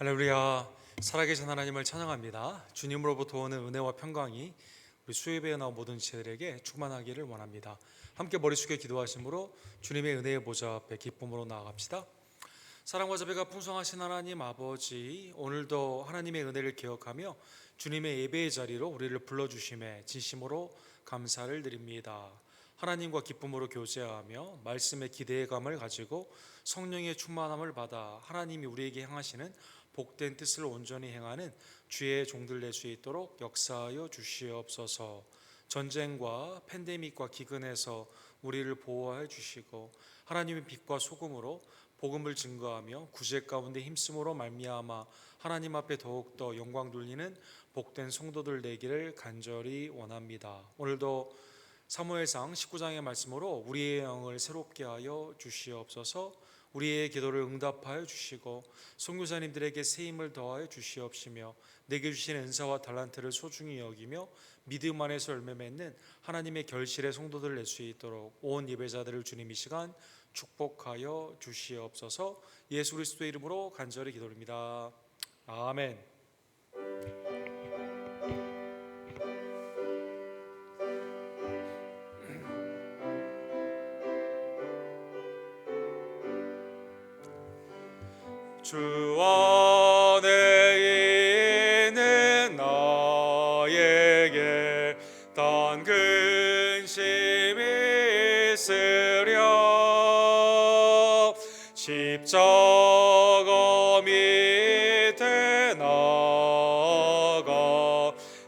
할렐루야. 살아계신 하나님을 찬양합니다. 주님으로부터 오는 은혜와 평강이 우리 수협에 나온 모든 지체들에게 충만하기를 원합니다. 함께 머리 숙여 기도하심으로 주님의 은혜의 보좌 앞에 기쁨으로 나아갑시다. 사랑과 자비가 풍성하신 하나님 아버지, 오늘도 하나님의 은혜를 기억하며 주님의 예배의 자리로 우리를 불러주심에 진심으로 감사를 드립니다. 하나님과 기쁨으로 교제하며 말씀의 기대감을 가지고 성령의 충만함을 받아 하나님이 우리에게 향하시는 복된 뜻을 온전히 행하는 주의 종들 될 수 있도록 역사하여 주시옵소서. 전쟁과 팬데믹과 기근에서 우리를 보호하여 주시고 하나님의 빛과 소금으로 복음을 증거하며 구제 가운데 힘쓰므로 말미암아 하나님 앞에 더욱더 영광 돌리는 복된 성도들 되기를 간절히 원합니다. 오늘도 사무엘상 19장의 말씀으로 우리의 영을 새롭게 하여 주시옵소서. 우리의 기도를 응답하여 주시고 선교사님들에게 새 힘을 더하여 주시옵시며 내게 주신 은사와 달란트를 소중히 여기며 믿음 안에서 열매 맺는 하나님의 결실의 성도들 낼 수 있도록 온 예배자들을 주님 이 시간 축복하여 주시옵소서. 예수 그리스도의 이름으로 간절히 기도드립니다. 아멘. 주 안에 있는 나에게 단 근심이 있으랴. 십자가 밑에 나아가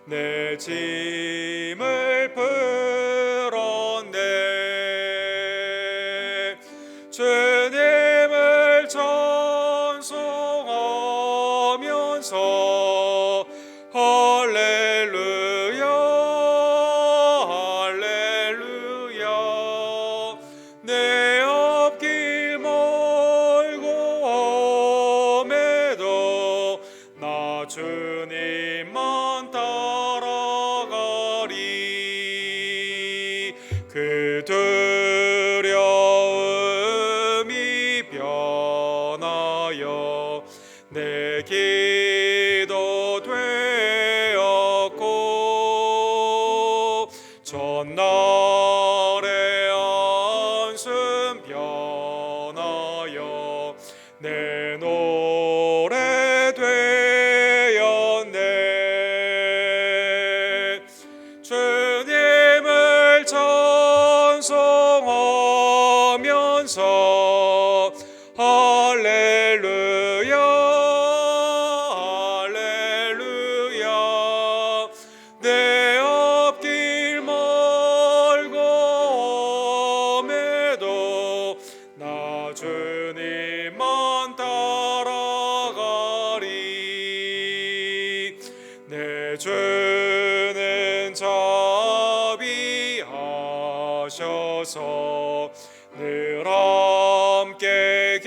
내 짐을 풀었네. 주님을 찬송하면서 할렐루야 할렐루야. 내 앞길 멀고 험해도 나 주님만 따라가리. 그 두려움이 변하여 내 기도 되었고 전날의 한숨 변하여 내 노래 되었네. 주님을 찬송하면서 할렐루야 할렐루야. 내 앞길 멀고 험해도 나 주님만 따라가리. 내 주는 자비하셔서 늘 함께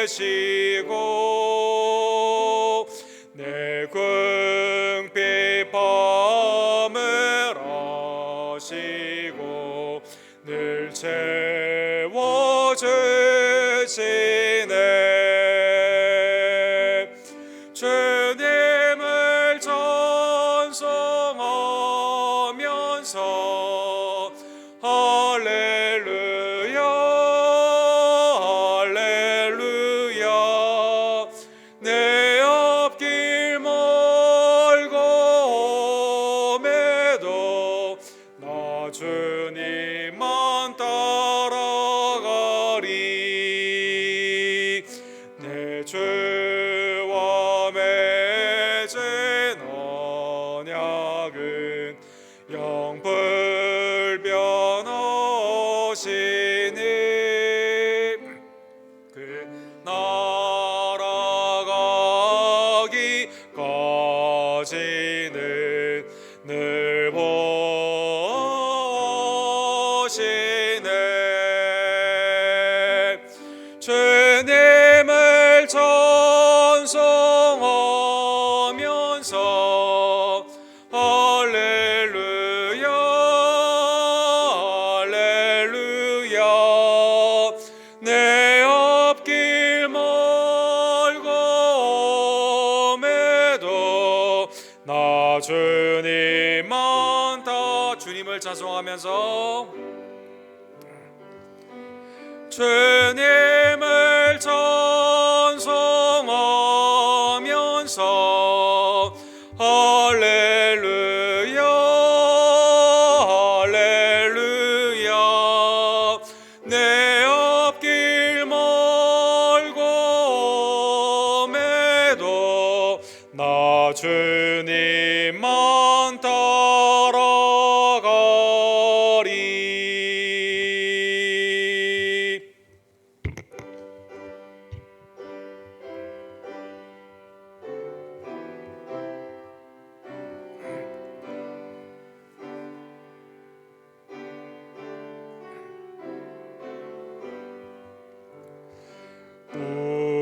계시고 내 궁핍함을 아시고 늘 채워주시네. 주님을 찬송하면서 할렐루야 할렐루야. 내 앞길 멀고 험해도 나 주님만 따라가리. 내 죄와 맺은 언약은 영불변하시니 그 날아가기까지는 늘 보시네. 주님을 찬송하면서 할렐루야 할렐루야. 내 앞길 멀고 나 주님만 다 주님을 찬송하면서 주님을 찬송하면서 할렐루야 할렐루야 내 앞길 멀고 매도 나 주님만 따라가리.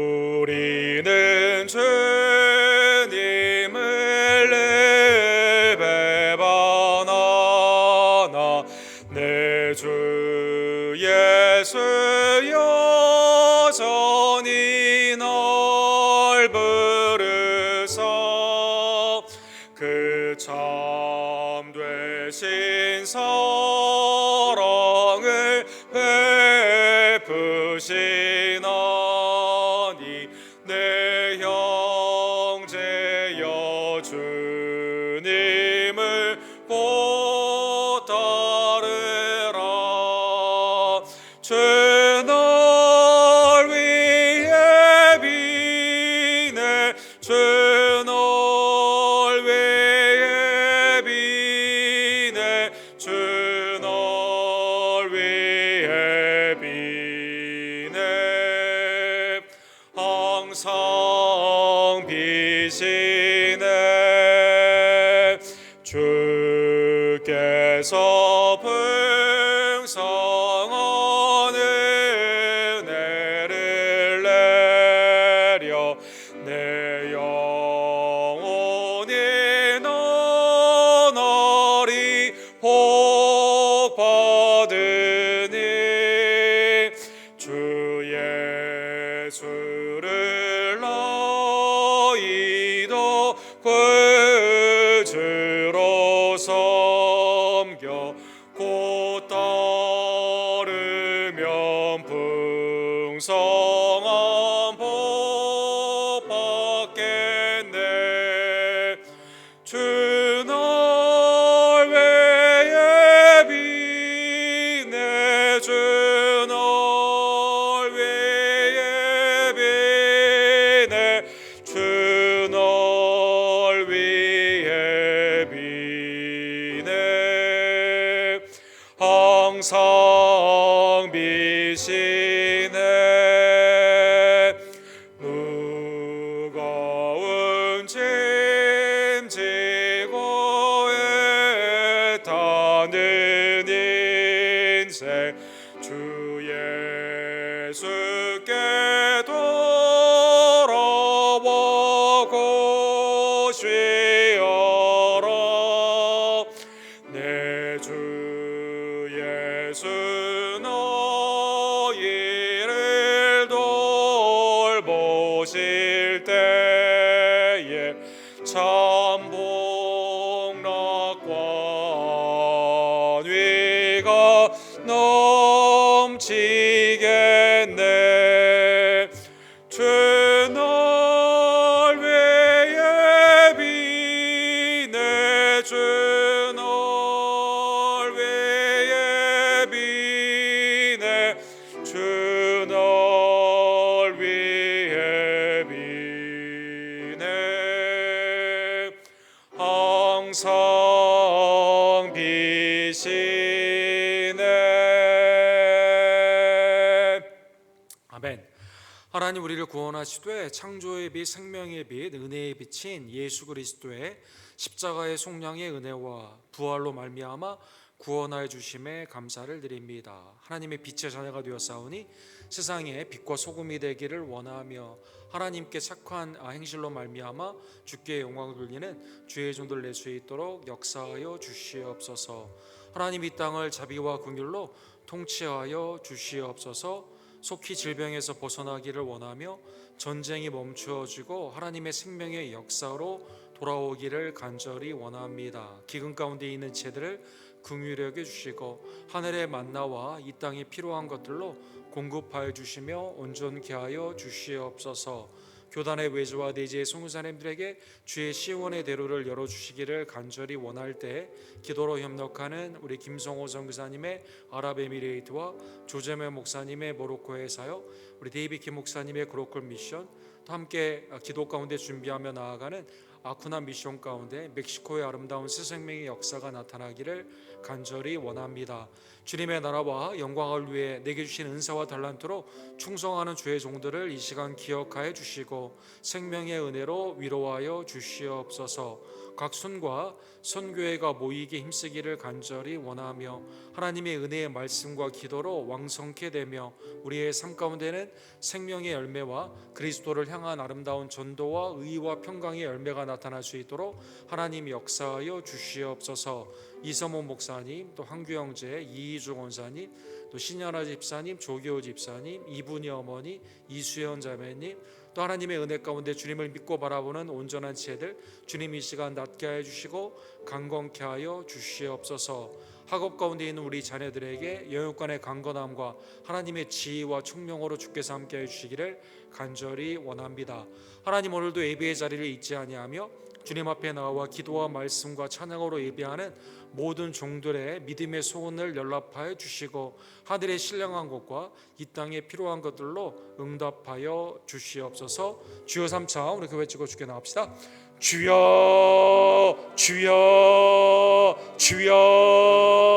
우리는 주님을 예배하나 내 주 예수 여전히 날 부르사 그 참되신 사랑을 베푸시나니 내 형제여 주님을 곧 따르라. 주 날 위해 비네 주 날 위해 비네 주 날 위해 비네 항상 비시네 주께서 풍성한 은혜를 내려 내 영혼이 너나리 복 받으니 주 예수를 너희도 구주로 섬겨 곧 따르면 풍성한 복 받겠네. 주 날 위해 비네 주 날 위해 비네 주 날 위해 비네 항상 비시네 무거운 짐 지고 애타는 인생 주 예수께 돌아오고 쉬어라. 내 주 예수 너희를 돌보실 때에 참 복락과 위가 넘치겠네. 주 날 위해 비네 주 날 위해 비네 주 날 위해 비네 항상 비시네. 아멘. 하나님 우리를 구원하시되 창조의 빛 생명의 빛 은혜의 빛인 예수 그리스도의 십자가의 속량의 은혜와 부활로 말미암아 구원하여 주심에 감사를 드립니다. 하나님의 빛의 자녀가 되었사오니 세상에 빛과 소금이 되기를 원하며 하나님께 착한 행실로 말미암아 주께 영광을 돌리는 주의 종들 낼 수 있도록 역사하여 주시옵소서. 하나님 이 땅을 자비와 긍휼로 통치하여 주시옵소서. 속히 질병에서 벗어나기를 원하며 전쟁이 멈추어지고 하나님의 생명의 역사로 돌아오기를 간절히 원합니다. 기근 가운데 있는 지체들을 긍휼히 여겨 주시고 하늘의 만나와 이 땅에 필요한 것들로 공급하여 주시며 온전케 하여 주시옵소서. 교단의 외주와 내지의 송사님들에게 주의 시원의 대로를 열어주시기를 간절히 원할 때 기도로 협력하는 우리 김성호 선교사님의 아랍에미레이트와 조재매 목사님의 모로코의 사역, 우리 데이비키 목사님의 그로컬 미션, 또 함께 기도 가운데 준비하며 나아가는 아쿠나 미션 가운데 멕시코의 아름다운 새 생명의 역사가 나타나기를 간절히 원합니다. 주님의 나라와 영광을 위해 내게 주신 은사와 달란트로 충성하는 주의 종들을 이 시간 기억하여 주시고 생명의 은혜로 위로하여 주시옵소서. 각 손과 선교회가 모이게 힘쓰기를 간절히 원하며 하나님의 은혜의 말씀과 기도로 왕성케 되며 우리의 삶 가운데는 생명의 열매와 그리스도를 향한 아름다운 전도와 의와 평강의 열매가 나타날 수 있도록 하나님 역사하여 주시옵소서. 이서모 목사님, 또 황규 형제, 이희주 권사님, 또 신현아 집사님, 조기호 집사님, 이분이 어머니, 이수연 자매님, 또 하나님의 은혜 가운데 주님을 믿고 바라보는 온전한 지혜들 주님 이 시간 낫게 하여 주시고 강건케 하여 주시옵소서. 학업 가운데 있는 우리 자녀들에게 영육간의 강건함과 하나님의 지혜와 총명으로 주께서 함께 하여 주시기를 간절히 원합니다. 하나님, 오늘도 예배의 자리를 잊지 아니하며 주님 앞에 나와 기도와 말씀과 찬양으로 예배하는 모든 종들의 믿음의 소원을 연락하여 주시고 하늘의 신령한 것과 이 땅에 필요한 것들로 응답하여 주시옵소서. 주여 삼차 우리 교회 찍어 주께 나갑시다. 주여 주여 주여.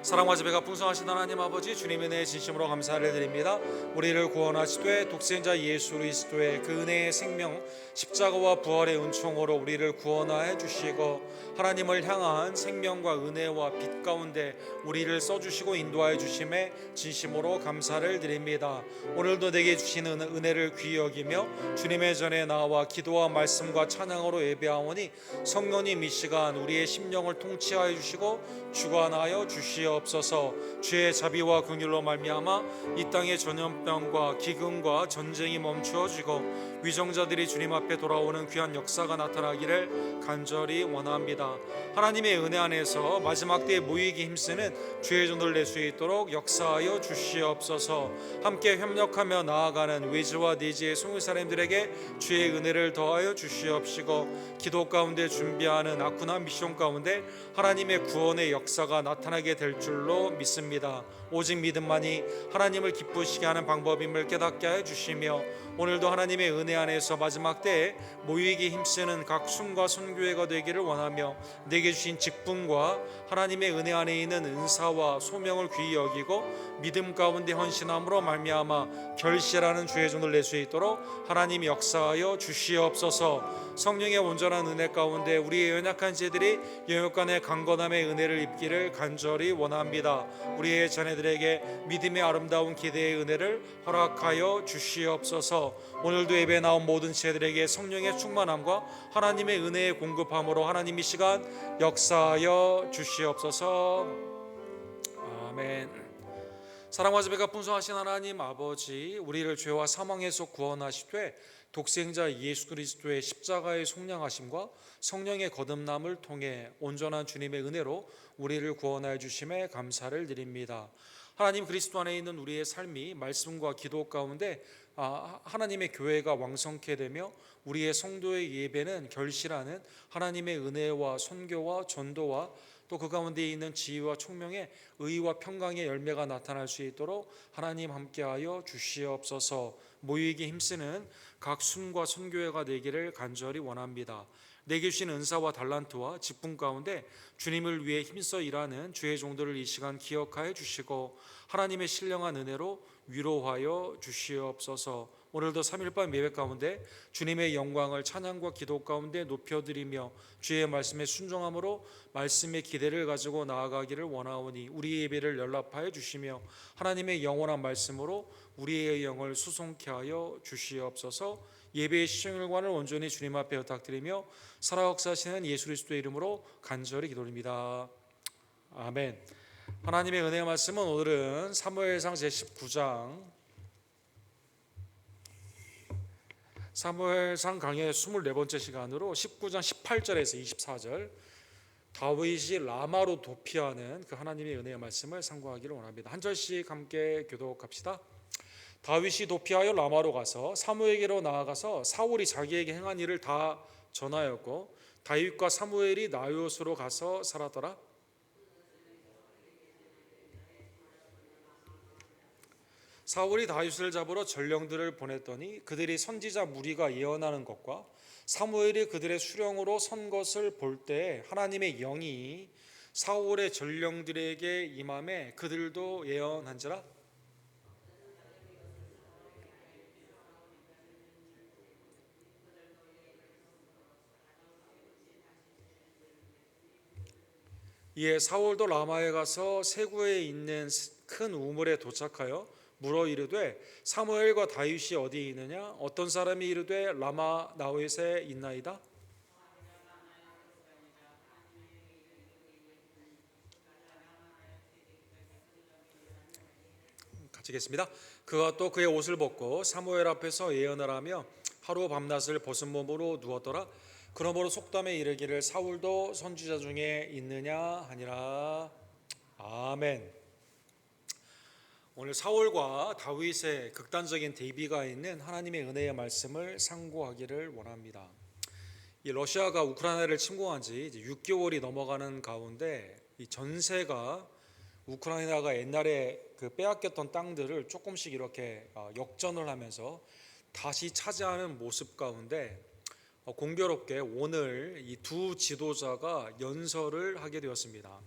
사랑과 지배가 풍성하신 하나님 아버지, 주님의 은혜에 진심으로 감사를 드립니다. 우리를 구원하시되 독생자 예수 그리스도의 그 은혜의 생명 십자가와 부활의 은총으로 우리를 구원하여 주시고 하나님을 향한 생명과 은혜와 빛 가운데 우리를 써주시고 인도하여 주심에 진심으로 감사를 드립니다. 오늘도 내게 주시는 은혜를 귀히 여기며 주님의 전에 나와 기도와 말씀과 찬양으로 예배하오니 성령님 이 시간 우리의 심령을 통치하여 주시고 주관하여 주시옵소서. 주의 자비와 긍휼로 말미암아 이 땅의 전염병과 기근과 전쟁이 멈추어지고 위정자들이 주님 앞에 돌아오는 귀한 역사가 나타나기를 간절히 원합니다. 하나님의 은혜 안에서 마지막 때에 모이기 힘쓰는 주의 종들 낼 수 있도록 역사하여 주시옵소서. 함께 협력하며 나아가는 외지와 내지의 송유 사람들에게 주의 은혜를 더하여 주시옵시고 기도 가운데 준비하는 아쿠나 미션 가운데 하나님의 구원의 역사가 나타나게 될 줄로 믿습니다. 오직 믿음만이 하나님을 기쁘시게 하는 방법임을 깨닫게 해 주시며 오늘도 하나님의 은혜 안에서 마지막 때에 모이기 힘쓰는 각 순과 선교회가 되기를 원하며 내게 주신 직분과 하나님의 은혜 안에 있는 은사와 소명을 귀히 여기고 믿음 가운데 헌신함으로 말미암아 결실하는 주의 종을 낼 수 있도록 하나님 역사하여 주시옵소서. 성령의 온전한 은혜 가운데 우리의 연약한 죄들이 영육간의 강건함의 은혜를 입기를 간절히 원합니다. 우리의 자녀들에게 믿음의 아름다운 기대의 은혜를 허락하여 주시옵소서. 오늘도 예배에 나온 모든 지체들에게 성령의 충만함과 하나님의 은혜의 공급함으로 하나님 이 시간 역사하여 주시옵소서. 아멘. 사랑과 지배가 풍성하신 하나님 아버지, 우리를 죄와 사망에서 구원하시되 독생자 예수 그리스도의 십자가의 속량하심과 성령의 거듭남을 통해 온전한 주님의 은혜로 우리를 구원하여 주심에 감사를 드립니다. 하나님, 그리스도 안에 있는 우리의 삶이 말씀과 기도 가운데 하나님의 교회가 왕성케 되며 우리의 성도의 예배는 결실하는 하나님의 은혜와 선교와 전도와 또 그 가운데 있는 지혜와 총명의 의와 평강의 열매가 나타날 수 있도록 하나님 함께하여 주시옵소서. 모이기 힘쓰는 각 순과 선교회가 되기를 간절히 원합니다. 내게 주신 은사와 달란트와 직분 가운데 주님을 위해 힘써 일하는 주의 종들을 이 시간 기억하여 주시고 하나님의 신령한 은혜로 위로하여 주시옵소서. 오늘도 3일밤 예배 가운데 주님의 영광을 찬양과 기도 가운데 높여드리며 주의 말씀에 순종함으로 말씀의 기대를 가지고 나아가기를 원하오니 우리의 예배를 연락하여 주시며 하나님의 영원한 말씀으로 우리의 영을 수송케 하여 주시옵소서. 예배의 시청일관을 온전히 주님 앞에 부탁드리며 살아 역사하시는 예수 그리스도의 이름으로 간절히 기도드립니다. 아멘. 하나님의 은혜의 말씀은 오늘은 사무엘상 제19장 사무엘상 강의 24번째 시간으로 19장 18절에서 24절 다윗이 라마로 도피하는 그 하나님의 은혜의 말씀을 상고하기를 원합니다. 한 절씩 함께 교독합시다. 다윗이 도피하여 라마로 가서 사무엘에게로 나아가서 사울이 자기에게 행한 일을 다 전하였고 다윗과 사무엘이 나요스로 가서 살았더라. 사울이 다윗을 잡으러 전령들을 보냈더니 그들이 선지자 무리가 예언하는 것과 사무엘이 그들의 수령으로 선 것을 볼 때에 하나님의 영이 사울의 전령들에게 임함에 그들도 예언한지라. 이에 사울도 라마에 가서 세구에 있는 큰 우물에 도착하여 물어 이르되 사무엘과 다윗이 어디 있느냐? 어떤 사람이 이르되 라마 나윗에 있나이다. 같이 읽겠습니다. 그가 또 그의 옷을 벗고 사무엘 앞에서 예언을 하며 하루 밤낮을 벗은 몸으로 누웠더라. 그러므로 속담에 이르기를 사울도 선지자 중에 있느냐 하니라. 아멘. 오늘 사울과 다윗의 극단적인 대비가 있는 하나님의 은혜의 말씀을 상고하기를 원합니다. 이 러시아가 우크라이나를 침공한 지 이제 6개월이 넘어가는 가운데 이 전세가 우크라이나가 옛날에 그 빼앗겼던 땅들을 조금씩 이렇게 역전을 하면서 다시 차지하는 모습 가운데 공교롭게 오늘 이 두 지도자가 연설을 하게 되었습니다.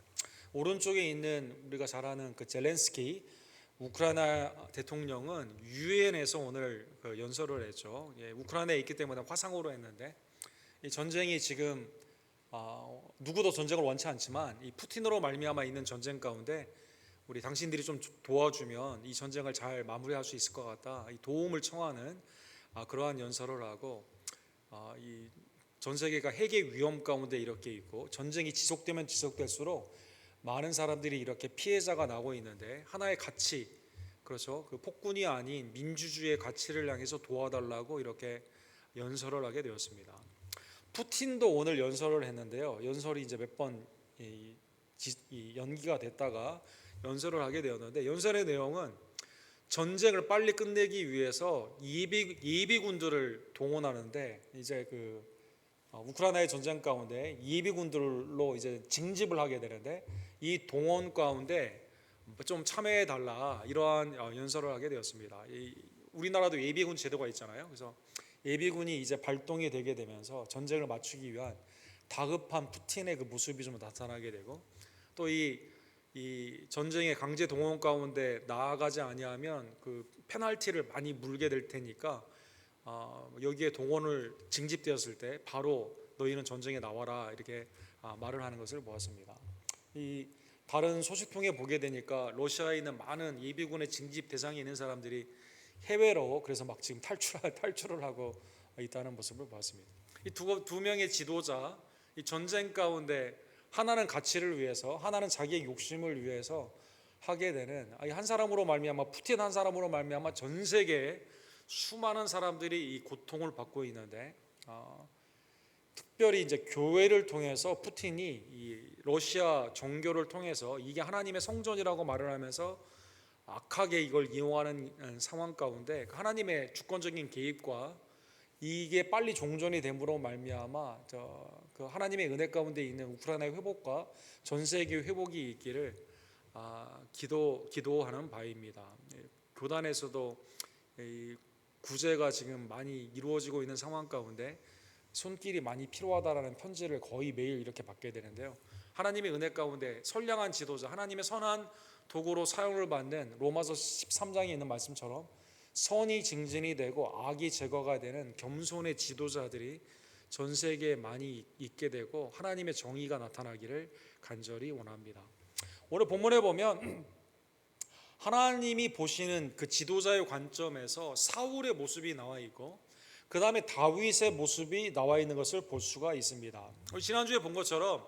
오른쪽에 있는 우리가 잘 아는 그 젤렌스키 우크라이나 대통령은 유엔에서 오늘 그 연설을 했죠. 우크라이나에 있기 때문에 화상으로 했는데 이 전쟁이 지금 누구도 전쟁을 원치 않지만 이 푸틴으로 말미암아 있는 전쟁 가운데 우리 당신들이 좀 도와주면 이 전쟁을 잘 마무리할 수 있을 것 같다. 이 도움을 청하는 그러한 연설을 하고 이 전 세계가 핵의 위험 가운데 이렇게 있고 전쟁이 지속되면 지속될수록 많은 사람들이 이렇게 피해자가 나고 있는데 하나의 가치, 그렇죠? 그 폭군이 아닌 민주주의의 가치를 향해서 도와달라고 이렇게 연설을 하게 되었습니다. 푸틴도 오늘 연설을 했는데요. 연설이 이제 몇 번 연기가 됐다가 연설을 하게 되었는데 연설의 내용은 전쟁을 빨리 끝내기 위해서 예비군들을 동원하는데 이제 그 우크라이나의 전쟁 가운데 예비군들로 이제 징집을 하게 되는데 이 동원 가운데 좀 참여해 달라 이러한 연설을 하게 되었습니다. 우리나라도 예비군 제도가 있잖아요. 그래서 예비군이 이제 발동이 되게 되면서 전쟁을 맞추기 위한 다급한 푸틴의 그 모습이 좀 나타나게 되고 또 이 전쟁의 강제 동원 가운데 나아가지 아니하면 그 페널티를 많이 물게 될 테니까 여기에 동원을 징집되었을 때 바로 너희는 전쟁에 나와라 이렇게 말을 하는 것을 보았습니다. 이 다른 소식통에 보게 되니까 러시아에 있는 많은 예비군의 징집 대상에 있는 사람들이 해외로 그래서 막 지금 탈출을 하고 있다는 모습을 보았습니다. 이 두 명의 지도자 이 전쟁 가운데 하나는 가치를 위해서 하나는 자기의 욕심을 위해서 하게 되는 한 사람으로 말미암아 푸틴 한 사람으로 말미암아 전 세계에 수많은 사람들이 이 고통을 받고 있는데 특별히 이제 교회를 통해서 푸틴이 이 러시아 종교를 통해서 이게 하나님의 성전이라고 말을 하면서 악하게 이걸 이용하는 상황 가운데 하나님의 주권적인 개입과 이게 빨리 종전이 됨으로 말미암아 그 하나님의 은혜 가운데 있는 우크라이나의 회복과 전 세계 회복이 있기를 기도하는 바입니다. 교단에서도 이 구제가 지금 많이 이루어지고 있는 상황 가운데 손길이 많이 필요하다라는 편지를 거의 매일 이렇게 받게 되는데요. 하나님의 은혜 가운데 선량한 지도자, 하나님의 선한 도구로 사용을 받는 로마서 13장에 있는 말씀처럼 선이 증진이 되고 악이 제거가 되는 겸손의 지도자들이 전 세계에 많이 있게 되고 하나님의 정의가 나타나기를 간절히 원합니다. 오늘 본문에 보면 하나님이 보시는 그 지도자의 관점에서 사울의 모습이 나와 있고 그 다음에 다윗의 모습이 나와 있는 것을 볼 수가 있습니다. 지난주에 본 것처럼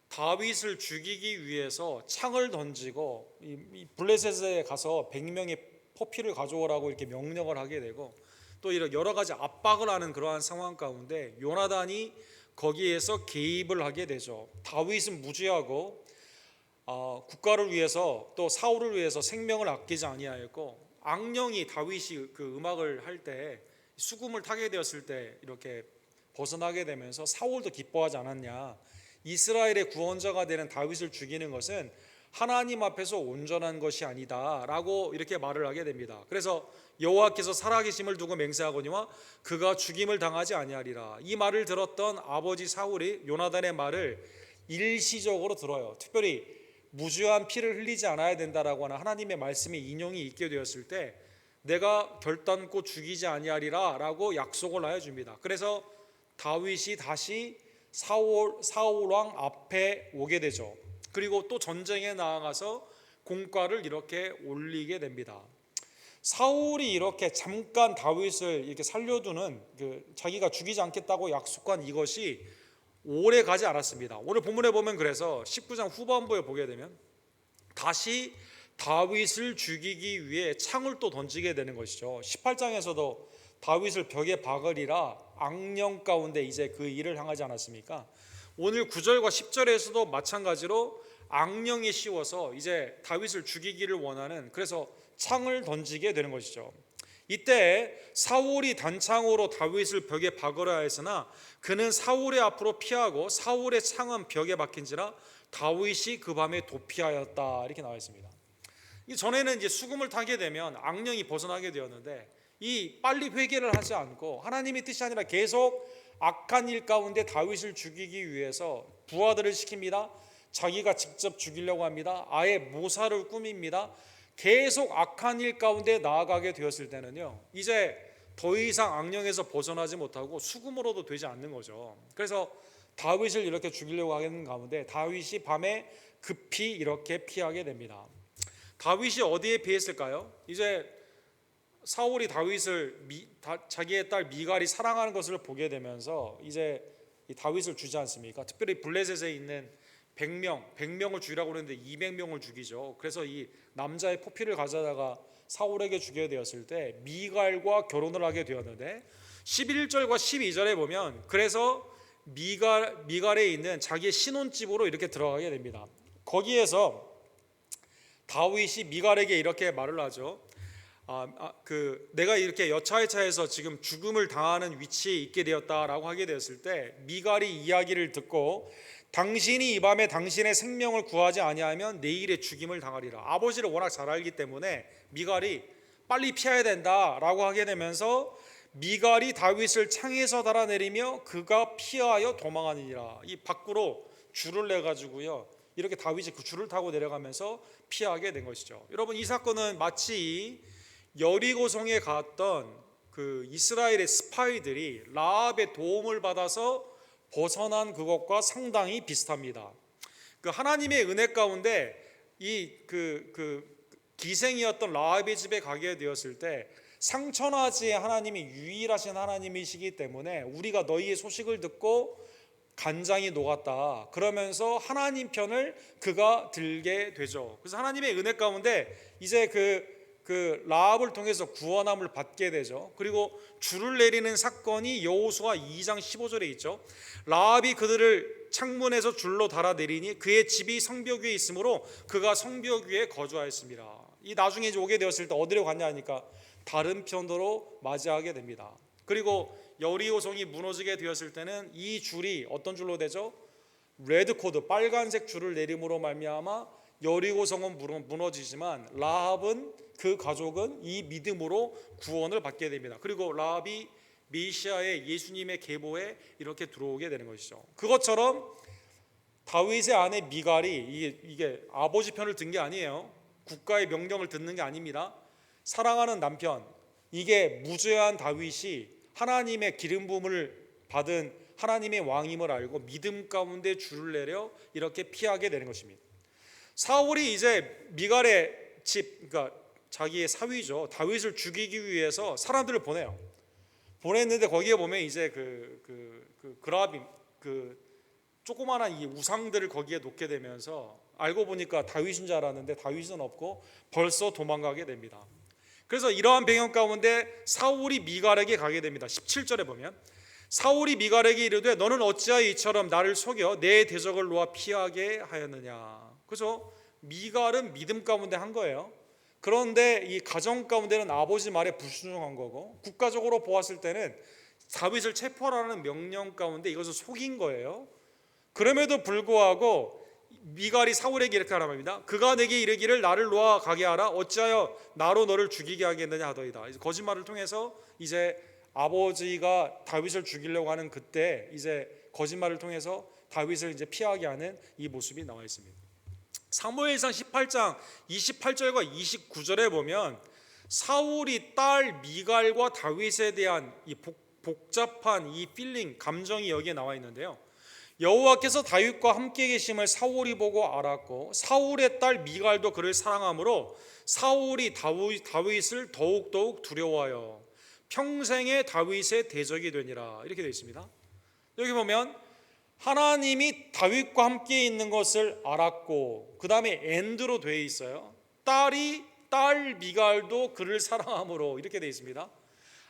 다윗을 죽이기 위해서 창을 던지고 이 블레셋에 가서 100명의 포피를 가져오라고 이렇게 명령을 하게 되고 또 이런 여러 가지 압박을 하는 그러한 상황 가운데 요나단이 거기에서 개입을 하게 되죠. 다윗은 무지하고 국가를 위해서 또 사울을 위해서 생명을 아끼지 아니하였고, 악령이 다윗이 그 음악을 할 때 수금을 타게 되었을 때 이렇게 벗어나게 되면서 사울도 기뻐하지 않았냐. 이스라엘의 구원자가 되는 다윗을 죽이는 것은 하나님 앞에서 온전한 것이 아니다 라고 이렇게 말을 하게 됩니다. 그래서 여호와께서 살아계심을 두고 맹세하거니와 그가 죽임을 당하지 아니하리라. 이 말을 들었던 아버지 사울이 요나단의 말을 일시적으로 들어요. 특별히 무죄한 피를 흘리지 않아야 된다라고 하는 하나님의 말씀의 인용이 있게 되었을 때 내가 결단코 죽이지 아니하리라 라고 약속을 하여 줍니다. 그래서 다윗이 다시 사울 왕 앞에 오게 되죠. 그리고 또 전쟁에 나아가서 공과를 이렇게 올리게 됩니다. 사울이 이렇게 잠깐 다윗을 이렇게 살려두는 자기가 죽이지 않겠다고 약속한 이것이 오래 가지 않았습니다. 오늘 본문에 보면 그래서 19장 후반부에 보게 되면 다시 다윗을 죽이기 위해 창을 또 던지게 되는 것이죠. 18장에서도 다윗을 벽에 박으리라 악령 가운데 이제 그 일을 향하지 않았습니까? 오늘 9절과 10절에서도 마찬가지로 악령이 씌워서 이제 다윗을 죽이기를 원하는, 그래서 창을 던지게 되는 것이죠. 이때 사울이 단창으로 다윗을 벽에 박으려 하였으나 그는 사울의 앞으로 피하고 사울의 창은 벽에 박힌지라 다윗이 그 밤에 도피하였다, 이렇게 나와 있습니다. 전에는 이제 수금을 타게 되면 악령이 벗어나게 되었는데 이 빨리 회개를 하지 않고 하나님의 뜻이 아니라 계속 악한 일 가운데 다윗을 죽이기 위해서 부하들을 시킵니다. 자기가 직접 죽이려고 합니다. 아예 모사를 꾸밉니다. 계속 악한 일 가운데 나아가게 되었을 때는요, 이제 더 이상 악령에서 벗어나지 못하고 수금으로도 되지 않는 거죠. 그래서 다윗을 이렇게 죽이려고 하는 가운데 다윗이 밤에 급히 이렇게 피하게 됩니다. 다윗이 어디에 피했을까요? 이제 사울이 다윗을 자기의 딸 미갈이 사랑하는 것을 보게 되면서 이제 이 다윗을 주지 않습니까? 특별히 블레셋에 있는 100명을 죽이라고 그랬는데 200명을 죽이죠. 그래서 이 남자의 포피를 가져다가 사울에게 주게 되었을 때 미갈과 결혼을 하게 되었는데 11절과 12절에 보면 그래서 미갈에 있는 자기의 신혼집으로 이렇게 들어가게 됩니다. 거기에서 다윗이 미갈에게 이렇게 말을 하죠. 내가 이렇게 여차에 차에서 지금 죽음을 당하는 위치에 있게 되었다라고 하게 되었을 때 미갈이 이야기를 듣고 당신이 이 밤에 당신의 생명을 구하지 아니하면 내일의 죽임을 당하리라. 아버지를 워낙 잘 알기 때문에 미갈이 빨리 피해야 된다라고 하게 되면서 미갈이 다윗을 창에서 달아내리며 그가 피하여 도망하니라. 이 밖으로 줄을 내 가지고요, 이렇게 다윗이 그 줄을 타고 내려가면서 피하게 된 것이죠. 여러분, 이 사건은 마치 여리고성에 갔던 그 이스라엘의 스파이들이 라합의 도움을 받아서 벗어난 그것과 상당히 비슷합니다. 그 하나님의 은혜 가운데 이 기생이었던 라합의 집에 가게 되었을 때 상천하지의 하나님이 유일하신 하나님이시기 때문에 우리가 너희의 소식을 듣고 간장이 녹았다 그러면서 하나님 편을 그가 들게 되죠. 그래서 하나님의 은혜 가운데 이제 그 라합을 통해서 구원함을 받게 되죠. 그리고 줄을 내리는 사건이 여호수아 2장 15절에 있죠. 라합이 그들을 창문에서 줄로 달아내리니 그의 집이 성벽 위에 있으므로 그가 성벽 위에 거주하였습니다. 이 나중에 이제 오게 되었을 때 어디로 갔냐 하니까 다른 편도로 맞이하게 됩니다. 그리고 여리고성이 무너지게 되었을 때는 이 줄이 어떤 줄로 되죠? 레드 코드, 빨간색 줄을 내림으로 말미암아 여리고성은 무너지지만 라합은, 그 가족은 이 믿음으로 구원을 받게 됩니다. 그리고 라합이 메시아의 예수님의 계보에 이렇게 들어오게 되는 것이죠. 그것처럼 다윗의 아내 미갈이 이게 아버지 편을 든 게 아니에요. 국가의 명령을 듣는 게 아닙니다. 사랑하는 남편, 이게 무죄한 다윗이 하나님의 기름 부음을 받은 하나님의 왕임을 알고 믿음 가운데 줄을 내려 이렇게 피하게 되는 것입니다. 사울이 이제 미갈의 집, 그러니까 자기의 사위죠, 다윗을 죽이기 위해서 사람들을 보냈는데 거기에 보면 이제 그라빔, 조그마한 이 우상들을 거기에 놓게 되면서 알고 보니까 다윗인 줄 알았는데 다윗은 없고 벌써 도망가게 됩니다. 그래서 이러한 배경 가운데 사울이 미갈에게 가게 됩니다. 17절에 보면 사울이 미갈에게 이르되 너는 어찌하여 이처럼 나를 속여 내 대적을 놓아 피하게 하였느냐. 그래서 미갈은 믿음 가운데 한 거예요. 그런데 이 가정 가운데는 아버지 말에 불순종한 거고, 국가적으로 보았을 때는 다윗을 체포하라는 명령 가운데 이것을 속인 거예요. 그럼에도 불구하고 미갈이 사울에게 이렇게 하라 합니다. 그가 내게 이르기를 나를 놓아 가게 하라. 어찌하여 나로 너를 죽이게 하겠느냐 하더이다. 거짓말을 통해서 이제 아버지가 다윗을 죽이려고 하는 그때 이제 거짓말을 통해서 다윗을 이제 피하게 하는 이 모습이 나와 있습니다. 사무엘상 18장 28절과 29절에 보면 사울이 딸 미갈과 다윗에 대한 이 복잡한 이 필링, 감정이 여기에 나와 있는데요. 여호와께서 다윗과 함께 계심을 사울이 보고 알았고 사울의 딸 미갈도 그를 사랑하므로 사울이 다윗을 더욱더욱 두려워하여 평생의 다윗의 대적이 되니라. 이렇게 되어 있습니다. 여기 보면 하나님이 다윗과 함께 있는 것을 알았고 그 다음에 엔드로 되어 있어요. 딸 미갈도 그를 사랑하므로 이렇게 되어 있습니다.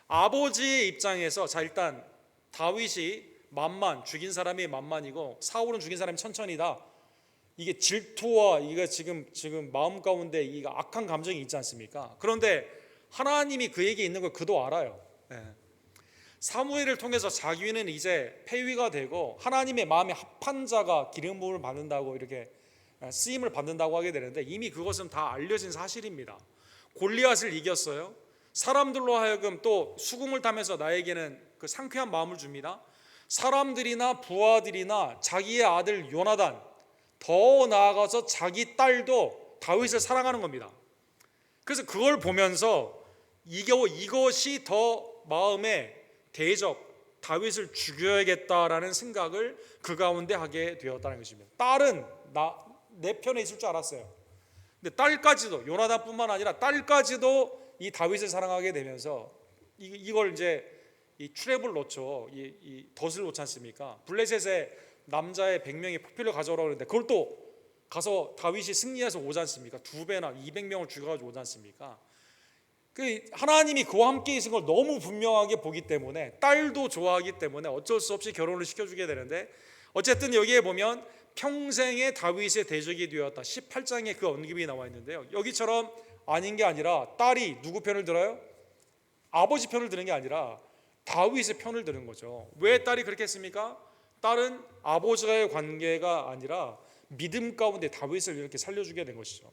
아버지의 입장에서 자 일단 다윗이 죽인 사람이 만만이고 사울은 죽인 사람이 천천이다. 이게 질투와 이게 지금 마음 가운데 이 악한 감정이 있지 않습니까? 그런데 하나님이 그에게 있는 걸 그도 알아요. 사무엘을 통해서 자기는 이제 폐위가 되고 하나님의 마음에 합한 자가 기름 부음을 받는다고 이렇게 쓰임을 받는다고 하게 되는데 이미 그것은 다 알려진 사실입니다. 골리앗을 이겼어요. 사람들로 하여금 또 수금을 타면서 나에게는 그 상쾌한 마음을 줍니다. 사람들이나 부하들이나 자기의 아들 요나단, 더 나아가서 자기 딸도 다윗을 사랑하는 겁니다. 그래서 그걸 보면서 이것이 더 마음에 대적, 다윗을 죽여야겠다라는 생각을 그 가운데 하게 되었다는 것입니다. 딸은 내 편에 있을 줄 알았어요. 근데 딸까지도, 요나단뿐만 아니라 딸까지도 이 다윗을 사랑하게 되면서 이걸 이제 이 트랩을 놓죠. 이 덫을 놓지 않습니까? 블레셋의 남자의 100명이 포필을 가져오라고 그러는데 그걸 또 가서 다윗이 승리해서 오지 않습니까? 2배나 200명을 죽여가지고 오지 않습니까? 하나님이 그와 함께 있는 걸 너무 분명하게 보기 때문에 딸도 좋아하기 때문에 어쩔 수 없이 결혼을 시켜주게 되는데 어쨌든 여기에 보면 평생의 다윗의 대적이 되었다. 18장에 그 언급이 나와 있는데요. 여기처럼 아닌 게 아니라 딸이 누구 편을 들어요? 아버지 편을 드는 게 아니라 다윗의 편을 드는 거죠. 왜 딸이 그렇게 했습니까? 딸은 아버지와의 관계가 아니라 믿음 가운데 다윗을 이렇게 살려주게 된 것이죠.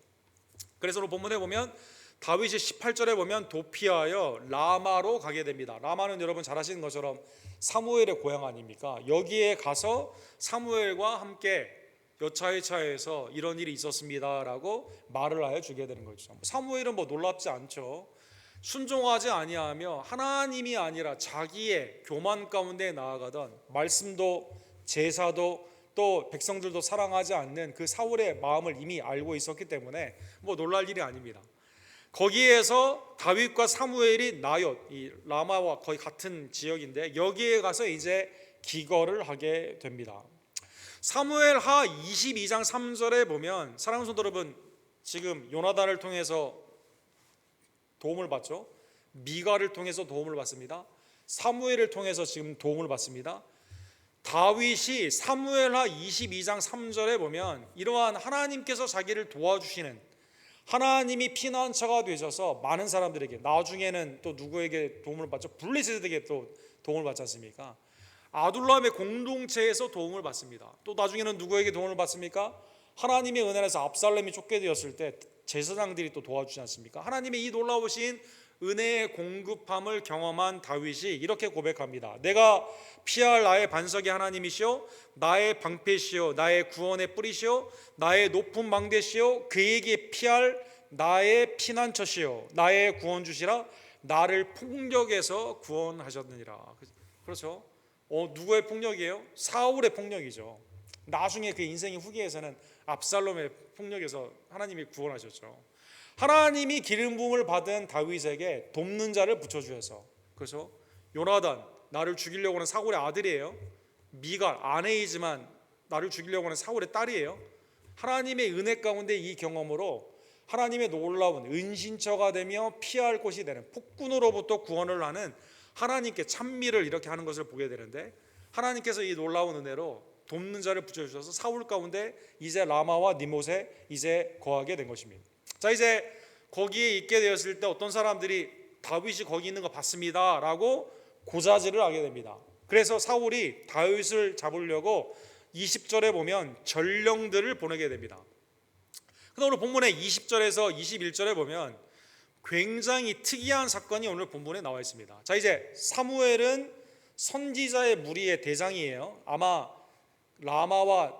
그래서 오늘 본문에 보면 다윗이 18절에 보면 도피하여 라마로 가게 됩니다. 라마는 여러분 잘 아시는 것처럼 사무엘의 고향 아닙니까? 여기에 가서 사무엘과 함께 여차여차해서 이런 일이 있었습니다라고 말을 하여 주게 되는 거죠. 사무엘은 놀랍지 않죠. 순종하지 아니하며 하나님이 아니라 자기의 교만 가운데 나아가던 말씀도 제사도 또 백성들도 사랑하지 않는 그 사울의 마음을 이미 알고 있었기 때문에 놀랄 일이 아닙니다. 거기에서 다윗과 사무엘이 나옳, 이 라마와 거의 같은 지역인데 여기에 가서 이제 기거를 하게 됩니다. 사무엘하 22장 3절에 보면 사랑하는 성도 여러분, 지금 요나단을 통해서 도움을 받죠. 미갈을 통해서 도움을 받습니다. 사무엘을 통해서 지금 도움을 받습니다. 다윗이 사무엘하 22장 3절에 보면 이러한 하나님께서 자기를 도와주시는 하나님이 피난처가 되셔서 많은 사람들에게 나중에는 또 누구에게 도움을 받죠? 블레셋에게 또 도움을 받지 않습니까? 아둘람의 공동체에서 도움을 받습니다. 또 나중에는 누구에게 도움을 받습니까? 하나님의 은혜에서 압살롬이 쫓겨되었을 때 제사장들이 또 도와주지 않습니까? 하나님의 이 놀라우신 은혜의 공급함을 경험한 다윗이 이렇게 고백합니다. 내가 피할 나의 반석의 하나님이시오, 나의 방패시오, 나의 구원의 뿌리시오, 나의 높은 망대시오, 그에게 피할 나의 피난처시오, 나의 구원주시라, 나를 폭력에서 구원하셨느니라. 그렇죠? 누구의 폭력이에요? 사울의 폭력이죠. 나중에 그 인생의 후기에서는 압살롬의 폭력에서 하나님이 구원하셨죠. 하나님이 기름 부음을 받은 다윗에게 돕는 자를 붙여주셔서, 그래서 요나단, 나를 죽이려고 하는 사울의 아들이에요. 미갈, 아내이지만 나를 죽이려고 하는 사울의 딸이에요. 하나님의 은혜 가운데 이 경험으로 하나님의 놀라운 은신처가 되며 피할 곳이 되는, 폭군으로부터 구원을 하는 하나님께 찬미를 이렇게 하는 것을 보게 되는데, 하나님께서 이 놀라운 은혜로 돕는 자를 붙여주셔서 사울 가운데 이제 라마와 니못에 이제 거하게 된 것입니다. 자, 이제 거기에 있게 되었을 때 어떤 사람들이 다윗이 거기 있는 거 봤습니다 라고 고자질을 하게 됩니다. 그래서 사울이 다윗을 잡으려고 20절에 보면 전령들을 보내게 됩니다. 근데 오늘 본문의 20절에서 21절에 보면 굉장히 특이한 사건이 오늘 본문에 나와 있습니다. 자, 이제 사무엘은 선지자의 무리의 대장이에요. 아마 라마와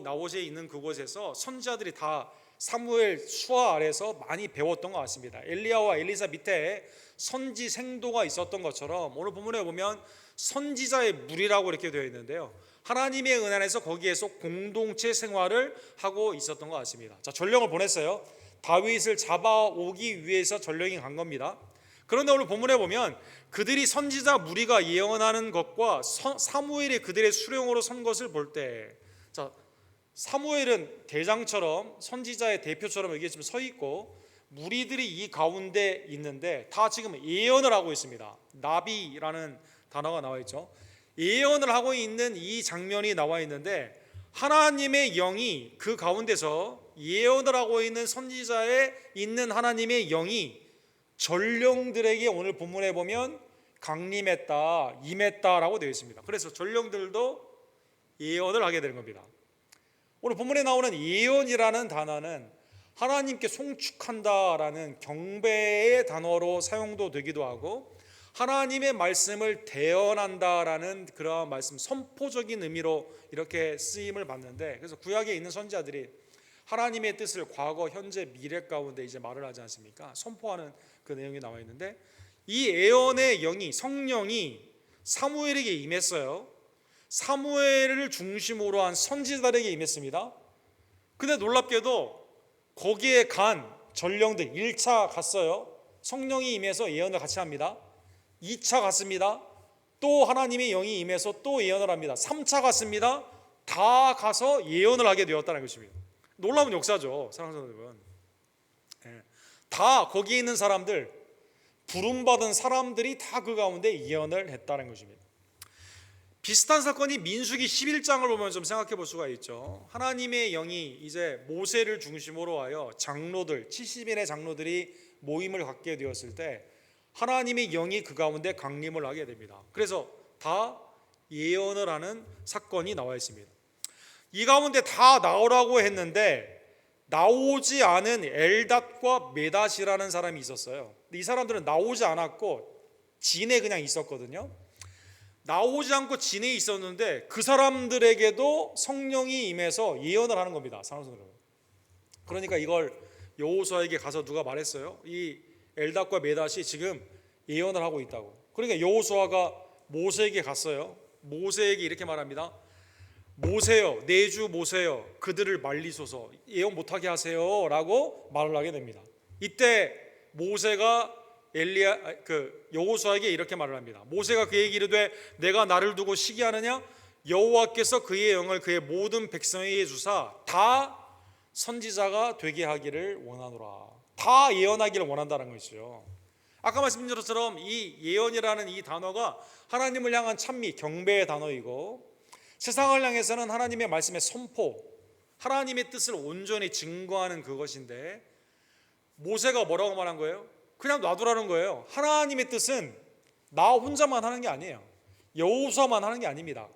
나봇에 있는 그곳에서 선지자들이 다 사무엘 수하 아래서 많이 배웠던 것 같습니다. 엘리야와 엘리사 밑에 선지 생도가 있었던 것처럼 오늘 본문에 보면 선지자의 무리라고 이렇게 되어 있는데요, 하나님의 은혜 안에서 거기에서 공동체 생활을 하고 있었던 것 같습니다. 자, 전령을 보냈어요. 다윗을 잡아오기 위해서 전령이 간 겁니다. 그런데 오늘 본문에 보면 그들이 선지자 무리가 예언하는 것과 사무엘이 그들의 수령으로 선 것을 볼 때, 자, 사무엘은 대장처럼 선지자의 대표처럼 여기 지금 서 있고 무리들이 이 가운데 있는데 다 지금 예언을 하고 있습니다. 나비라는 단어가 나와 있죠. 예언을 하고 있는 이 장면이 나와 있는데 하나님의 영이 그 가운데서 예언을 하고 있는 선지자에 있는 하나님의 영이 전령들에게 오늘 본문에 보면 강림했다, 임했다라고 되어 있습니다. 그래서 전령들도 예언을 하게 되는 겁니다. 오늘 본문에 나오는 예언이라는 단어는 하나님께 송축한다라는 경배의 단어로 사용도 되기도 하고 하나님의 말씀을 대언한다라는 그러한 말씀, 선포적인 의미로 이렇게 쓰임을 받는데, 그래서 구약에 있는 선지자들이 하나님의 뜻을 과거, 현재, 미래 가운데 이제 말을 하지 않습니까? 선포하는 그 내용이 나와 있는데 이 예언의 영이, 성령이 사무엘에게 임했어요. 사무엘을 중심으로 한 선지자들에게 임했습니다. 근데 놀랍게도 거기에 간 전령들 1차 갔어요. 성령이 임해서 예언을 같이 합니다. 2차 갔습니다. 또 하나님의 영이 임해서 또 예언을 합니다. 3차 갔습니다. 다 가서 예언을 하게 되었다는 것입니다. 놀라운 역사죠, 사랑하는 여러분. 다 거기에 있는 사람들, 부름받은 사람들이 다 그 가운데 예언을 했다는 것입니다. 비슷한 사건이 민수기 11장을 보면 좀 생각해 볼 수가 있죠. 하나님의 영이 이제 모세를 중심으로 하여 장로들, 70인의 장로들이 모임을 갖게 되었을 때 하나님의 영이 그 가운데 강림을 하게 됩니다. 그래서 다 예언을 하는 사건이 나와 있습니다. 이 가운데 다 나오라고 했는데 나오지 않은 엘닷과 메닷이라는 사람이 있었어요. 근데 이 사람들은 나오지 않았고 진에 그냥 있었거든요. 나오지 않고 진에 있었는데 그 사람들에게도 성령이 임해서 예언을 하는 겁니다. 사랑하는 여러분. 그러니까 이걸 여호수아에게 가서 누가 말했어요? 이 엘닷과 메닷이 지금 예언을 하고 있다고. 그러니까 여호수아가 모세에게 갔어요. 모세에게 이렇게 말합니다. 모세여, 내 주 모세여, 그들을 말리소서, 예언 못하게 하세요 라고 말을 하게 됩니다. 이때 모세가 여호수아에게 이렇게 말을 합니다. 모세가 그에게 이르되 내가 나를 두고 시기하느냐? 여호와께서 그의 영을 그의 모든 백성에게 주사 다 선지자가 되게 하기를 원하노라. 다 예언하기를 원한다는 것이죠. 아까 말씀드린 것처럼 이 예언이라는 이 단어가 하나님을 향한 찬미, 경배의 단어이고 세상을 향해서는 하나님의 말씀의 선포, 하나님의 뜻을 온전히 증거하는 그것인데 모세가 뭐라고 말한 거예요? 그냥 놔두라는 거예요. 하나님의 뜻은 나 혼자만 하는 게 아니에요. 여호수아만 하는 게 아닙니다.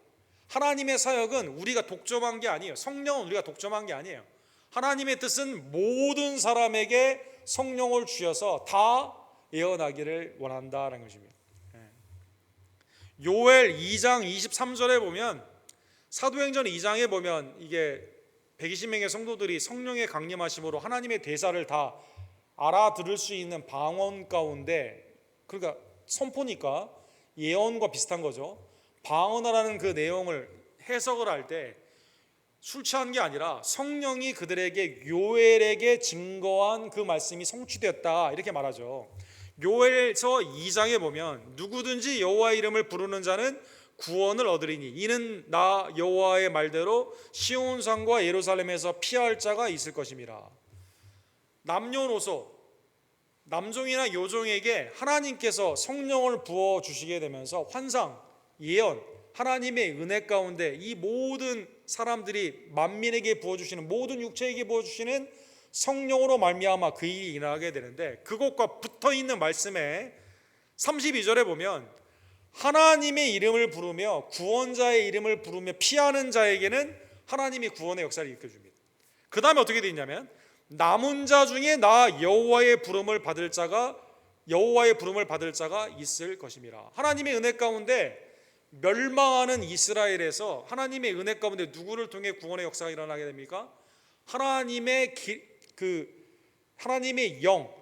하나님의 사역은 우리가 독점한 게 아니에요. 성령은 우리가 독점한 게 아니에요. 하나님의 뜻은 모든 사람에게 성령을 주셔서 다 예언하기를 원한다는 것입니다. 요엘 2장 23절에 보면, 사도행전 2장에 보면 이게 120명의 성도들이 성령의 강림하심으로 하나님의 대사를 다 알아들을 수 있는 방언 가운데, 그러니까 선포니까 예언과 비슷한 거죠. 방언하라는 그 내용을 해석을 할 때 술 취한 게 아니라 성령이 그들에게 요엘에게 증거한 그 말씀이 성취되었다 이렇게 말하죠. 요엘서 2장에 보면 누구든지 여호와의 이름을 부르는 자는 구원을 얻으리니 이는 나 여호와의 말대로 시온산과 예루살렘에서 피할 자가 있을 것임이라. 남녀노소, 남종이나 여종에게 하나님께서 성령을 부어 주시게 되면서 환상, 예언, 하나님의 은혜 가운데 이 모든 사람들이 만민에게 부어주시는, 모든 육체에게 부어주시는 성령으로 말미암아 그 일이 일어나게 되는데, 그것과 붙어있는 말씀에 32절에 보면 하나님의 이름을 부르며 구원자의 이름을 부르며 피하는 자에게는 하나님이 구원의 역사를 일으켜줍니다. 그 다음에 어떻게 되어 있냐면 남은 자 중에 나 여호와의 부름을 받을 자가 있을 것임이라. 하나님의 은혜 가운데 멸망하는 이스라엘에서 하나님의 은혜 가운데 누구를 통해 구원의 역사가 일어나게 됩니까? 하나님의 영,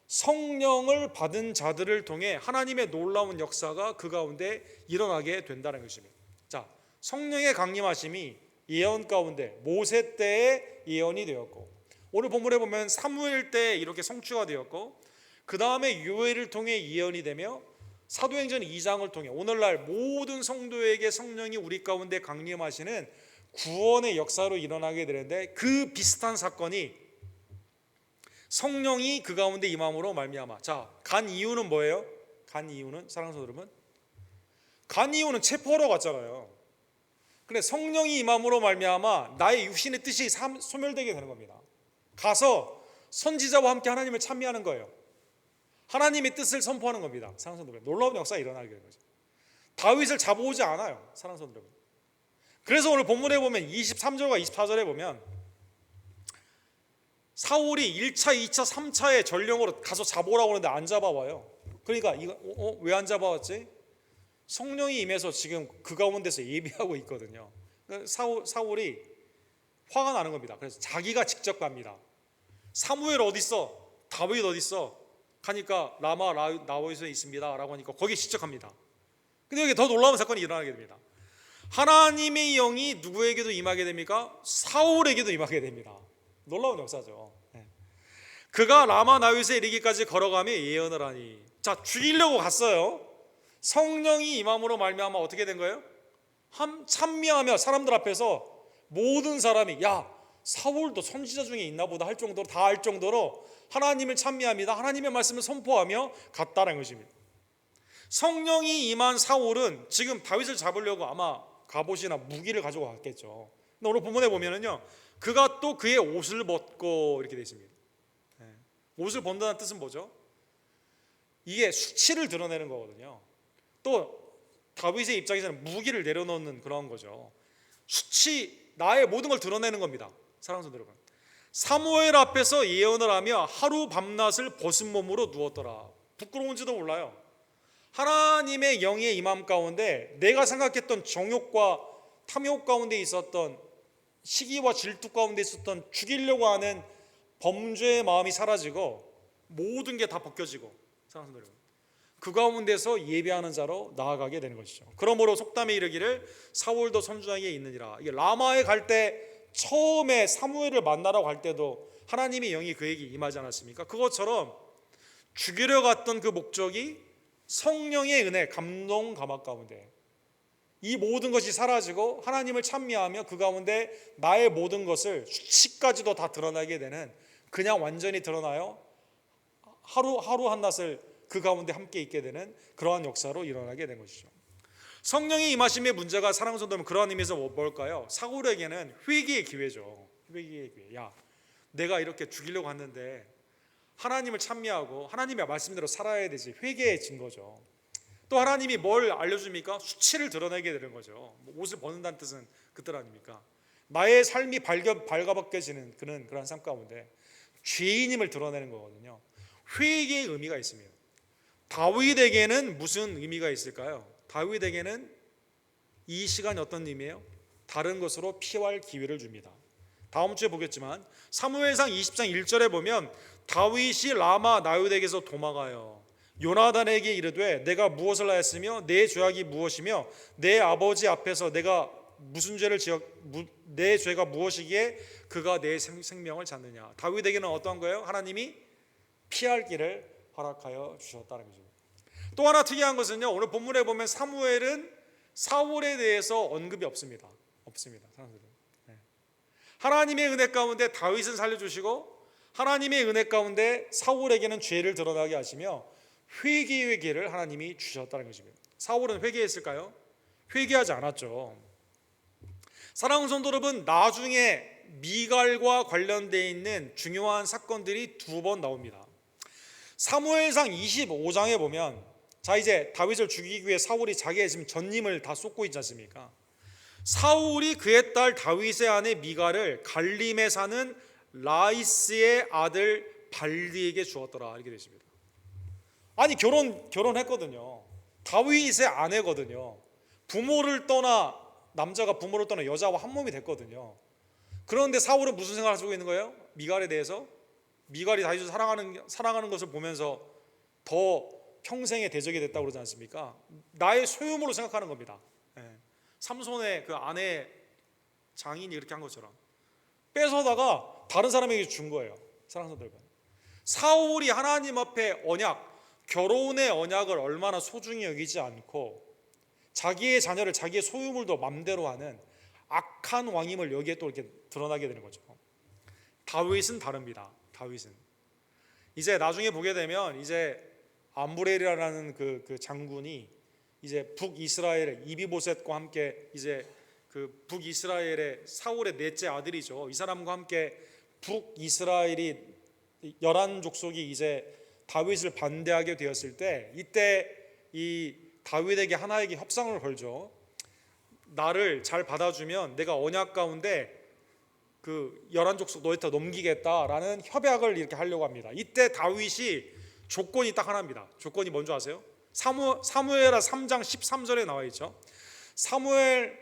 성령을 받은 자들을 통해 하나님의 놀라운 역사가 그 가운데 일어나게 된다는 것입니다. 자, 성령의 강림하심이 예언 가운데 모세 때의 예언이 되었고, 오늘 본문에 보면 사무엘 때 이렇게 성취가 되었고, 그 다음에 요엘을 통해 예언이 되며 사도행전 2장을 통해 오늘날 모든 성도에게 성령이 우리 가운데 강림하시는 구원의 역사로 일어나게 되는데, 그 비슷한 사건이 성령이 그 가운데 임함으로 말미암아. 자, 간 이유는 뭐예요? 간 이유는, 사랑하는 여러분, 간 이유는 체포하러 갔잖아요. 근데 성령이 임함으로 말미암아 나의 육신의 뜻이 소멸되게 되는 겁니다. 가서 선지자와 함께 하나님을 찬미하는 거예요. 하나님의 뜻을 선포하는 겁니다. 사랑하는 여러분, 놀라운 역사가 일어나게 되는 거죠. 다윗을 잡아오지 않아요, 사랑하는 여러분. 그래서 오늘 본문에 보면 23절과 24절에 보면 사울이 1차, 2차, 3차의 전령으로 가서 잡아오라고 하는데 안 잡아와요. 그러니까 이거 왜 안 잡아왔지? 성령이 임해서 지금 그 가운데서 예비하고 있거든요. 사울이 화가 나는 겁니다. 그래서 자기가 직접 갑니다. 사무엘 어디 있어? 다윗 어디 있어? 가니까 라마 나봇에 있습니다 라고 하니까 거기에 직접 갑니다. 근데 여기 더 놀라운 사건이 일어나게 됩니다. 하나님의 영이 누구에게도 임하게 됩니까? 사울에게도 임하게 됩니다. 놀라운 역사죠. 그가 라마 나봇에 이르기까지 걸어가며 예언을 하니. 자, 죽이려고 갔어요. 성령이 임함으로 말미암아 어떻게 된 거예요? 찬미하며 사람들 앞에서 모든 사람이 야, 사울도 선지자 중에 있나 보다 할 정도로, 다 할 정도로 하나님을 찬미합니다. 하나님의 말씀을 선포하며 갔다는 것입니다. 성령이 임한 사울은 지금 다윗을 잡으려고 아마 갑옷이나 무기를 가지고 갔겠죠. 근데 오늘 본문에 보면은요, 그가 또 그의 옷을 벗고 이렇게 되어 있습니다. 옷을 벗는다는 뜻은 뭐죠? 이게 수치를 드러내는 거거든요. 또 다윗의 입장에서는 무기를 내려놓는 그런 거죠. 수치, 나의 모든 걸 드러내는 겁니다. 사랑하는 여러분, 사무엘 앞에서 예언을 하며 하루 밤낮을 벗은 몸으로 누웠더라. 부끄러운지도 몰라요. 하나님의 영의 임함 가운데 내가 생각했던 정욕과 탐욕 가운데 있었던, 시기와 질투 가운데 있었던 죽이려고 하는 범죄의 마음이 사라지고 모든 게 다 벗겨지고, 사랑하는 여러분, 그 가운데서 예배하는 자로 나아가게 되는 것이죠. 그러므로 속담에 이르기를 사울도 선지자에게 있느니라. 이게 라마에 갈 때 처음에 사무엘을 만나러 갈 때도 하나님의 영이 그에게 임하지 않았습니까? 그것처럼 죽이려 갔던 그 목적이 성령의 은혜, 감동, 감화 가운데 이 모든 것이 사라지고 하나님을 찬미하며 그 가운데 나의 모든 것을 수치까지도 다 드러나게 되는, 그냥 완전히 드러나요 하루 한낮을 그 가운데 함께 있게 되는 그러한 역사로 일어나게 된 것이죠. 성령의 임하심의 문제가, 사랑하는 성도는 그러한 의미에서 뭘까요? 사울에게는 회개의 기회죠. 회개의 기회. 야, 내가 이렇게 죽이려고 했는데 하나님을 찬미하고 하나님의 말씀대로 살아야 되지. 회개해진 거죠. 또 하나님이 뭘 알려줍니까? 수치를 드러내게 되는 거죠. 옷을 벗는다는 뜻은 그 뜻 아닙니까? 나의 삶이 발가벗겨지는 그런 삶 가운데 죄인임을 드러내는 거거든요. 회개의 의미가 있습니다. 다윗에게는 무슨 의미가 있을까요? 다윗에게는 이 시간이 어떤 의미예요? 다른 것으로 피할 기회를 줍니다. 다음 주에 보겠지만 사무엘상 20장 1절에 보면 다윗이 라마 나윗에게서 도망가요. 요나단에게 이르되 내가 무엇을 하였으며 내 죄악이 무엇이며 내 아버지 앞에서 내가 무슨 죄를 내 죄가 무엇이기에 그가 내 생명을 찾느냐. 다윗에게는 어떤 거예요? 하나님이 피할 길을 허락하여 주셨다는 거죠. 또 하나 특이한 것은요, 오늘 본문에 보면 사무엘은 사울에 대해서 언급이 없습니다. 없습니다. 하나님의 은혜 가운데 다윗은 살려주시고 하나님의 은혜 가운데 사울에게는 죄를 드러나게 하시며 회개의 기회를 하나님이 주셨다는 것입니다. 사울은 회개했을까요? 회개하지 않았죠. 사랑하는 성도 여러분, 나중에 미갈과 관련되어 있는 중요한 사건들이 두 번 나옵니다. 사무엘상 25장에 보면, 자 이제 다윗을 죽이기 위해 사울이 자기의 지금 전임을 다 쏟고 있지 않습니까? 사울이 그의 딸 다윗의 아내 미갈을 갈림에 사는 라이스의 아들 발디에게 주었더라, 이렇게 되어 있습니다. 아니 결혼했거든요. 다윗의 아내거든요. 남자가 부모를 떠나 여자와 한 몸이 됐거든요. 그런데 사울은 무슨 생각을 하고 있는 거예요? 미갈에 대해서 미갈이 다윗을 사랑하는 것을 보면서 더 평생의 대적이 됐다고 그러지 않습니까? 나의 소유물로 생각하는 겁니다. 삼손의 그 아내 장인이 이렇게 한 것처럼 뺏어다가 다른 사람에게 준 거예요. 사랑하는 여러분, 사울이 하나님 앞에 결혼의 언약을 얼마나 소중히 여기지 않고 자기의 자녀를 자기의 소유물도 맘대로 하는 악한 왕임을 여기에 또 이렇게 드러나게 되는 거죠. 다윗은 다릅니다. 다윗은 이제 나중에 보게 되면 이제 암브렐이라는 그 장군이 이제 북이스라엘의 이비보셋과 함께 이제 그 북이스라엘의 사울의 넷째 아들이죠. 이 사람과 함께 북이스라엘이 11족속이 이제 다윗을 반대하게 되었을 때, 이때 이 다윗에게 하나에게 협상을 걸죠. 나를 잘 받아주면 내가 언약 가운데 그 11족속 너희한테 넘기겠다라는 협약을 이렇게 하려고 합니다. 이때 다윗이 조건이 딱 하나입니다. 조건이 뭔지 아세요? 사무엘하 3장 13절에 나와 있죠. 사무엘하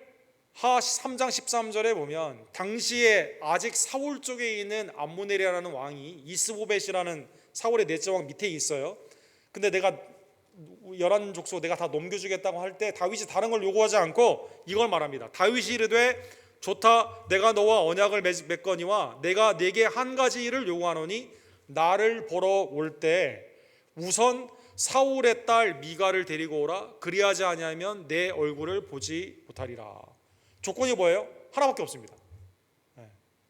3장 13절에 보면 당시에 아직 사울 쪽에 있는 암므넬이라는 왕이 이스보벳이라는 사울의 넷째 왕 밑에 있어요. 근데 내가 11족속 내가 다 넘겨주겠다고 할 때 다윗이 다른 걸 요구하지 않고 이걸 말합니다. 다윗이 이르되 좋다, 내가 너와 언약을 맺거니와 내가 네게 한 가지 일을 요구하노니 나를 보러 올 때 우선 사울의 딸 미갈을 데리고 오라. 그리하지 아니하면 내 얼굴을 보지 못하리라. 조건이 뭐예요? 하나밖에 없습니다.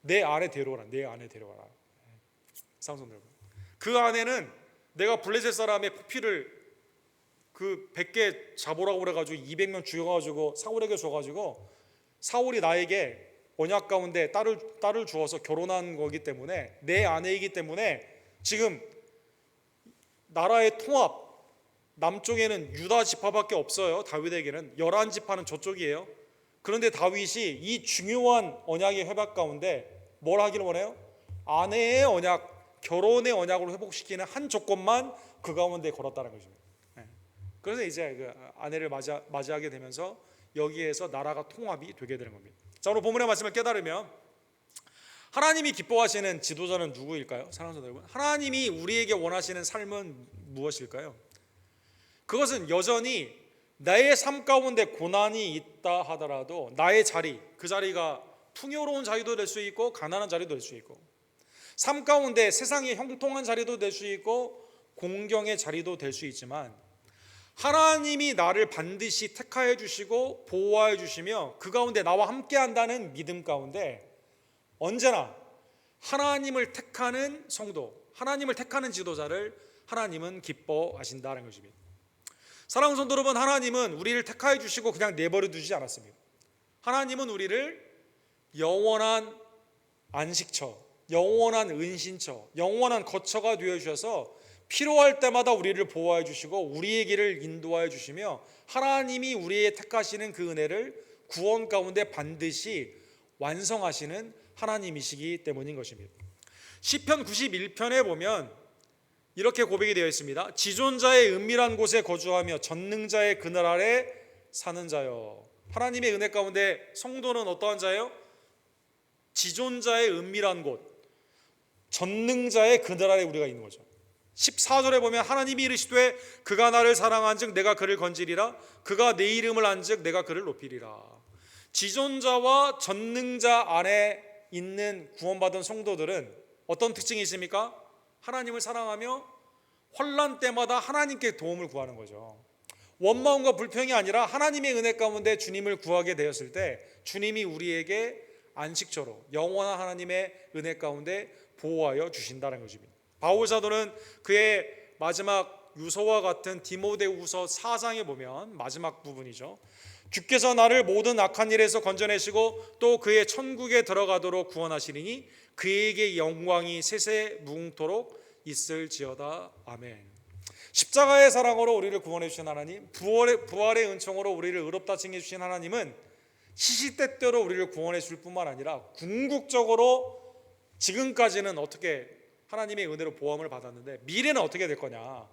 내 아내 데려오라. 내 아내 데려와라. 상손 여러분, 그 아내는 내가 블레셋 사람의 피를 그 100개 잡으라고 그래가지고 200명 죽여가지고 사울에게 줘가지고 사울이 나에게 언약 가운데 딸을 주어서 결혼한 거기 때문에 내 아내이기 때문에 지금 나라의 통합, 남쪽에는 유다 지파밖에 없어요. 다윗에게는 11지파는 저쪽이에요. 그런데 다윗이 이 중요한 언약의 협약 가운데 뭘 하기를 원해요? 아내의 언약, 결혼의 언약으로 회복시키는 한 조건만 그 가운데 걸었다는 것입니다. 그래서 이제 그 아내를 맞이하게 되면서 여기에서 나라가 통합이 되게 되는 겁니다. 자, 오늘 본문의 말씀을 깨달으면 하나님이 기뻐하시는 지도자는 누구일까요? 사랑하는 여러분, 하나님이 우리에게 원하시는 삶은 무엇일까요? 그것은 여전히 나의 삶 가운데 고난이 있다 하더라도 나의 자리, 그 자리가 풍요로운 자리도 될 수 있고 가난한 자리도 될 수 있고, 삶 가운데 세상의 형통한 자리도 될 수 있고 공경의 자리도 될 수 있지만, 하나님이 나를 반드시 택하여 주시고 보호하여 주시며 그 가운데 나와 함께 한다는 믿음 가운데 언제나 하나님을 택하는 성도, 하나님을 택하는 지도자를 하나님은 기뻐하신다는 것입니다. 사랑하는 성도 여러분, 하나님은 우리를 택하여 주시고 그냥 내버려 두지 않았습니다. 하나님은 우리를 영원한 안식처, 영원한 은신처, 영원한 거처가 되어 주셔서 필요할 때마다 우리를 보호해 주시고 우리의 길을 인도하여 주시며 하나님이 우리의 택하시는 그 은혜를 구원 가운데 반드시 완성하시는 하나님이시기 때문인 것입니다. 시편 91편에 보면 이렇게 고백이 되어 있습니다. 지존자의 은밀한 곳에 거주하며 전능자의 그늘 아래 사는 자여. 하나님의 은혜 가운데 성도는 어떠한 자예요? 지존자의 은밀한 곳, 전능자의 그늘 아래 우리가 있는 거죠. 14절에 보면 하나님이 이르시되 그가 나를 사랑한즉 내가 그를 건지리라. 그가 내 이름을 안즉 내가 그를 높이리라. 지존자와 전능자 안에 있는 구원받은 성도들은 어떤 특징이 있습니까? 하나님을 사랑하며 환난 때마다 하나님께 도움을 구하는 거죠. 원망과 불평이 아니라 하나님의 은혜 가운데 주님을 구하게 되었을 때 주님이 우리에게 안식처로 영원한 하나님의 은혜 가운데 보호하여 주신다는 것입니다. 바울 사도는 그의 마지막 유서와 같은 디모데후서 4장에 보면 마지막 부분이죠. 주께서 나를 모든 악한 일에서 건져내시고 또 그의 천국에 들어가도록 구원하시리니 그에게 영광이 세세 무궁토록 있을지어다. 아멘. 십자가의 사랑으로 우리를 구원해 주신 하나님, 부활의 은총으로 우리를 의롭다 칭해 주신 하나님은 시시때때로 우리를 구원해 줄 뿐만 아니라 궁극적으로 지금까지는 어떻게 하나님의 은혜로 보험을 받았는데 미래는 어떻게 될 거냐.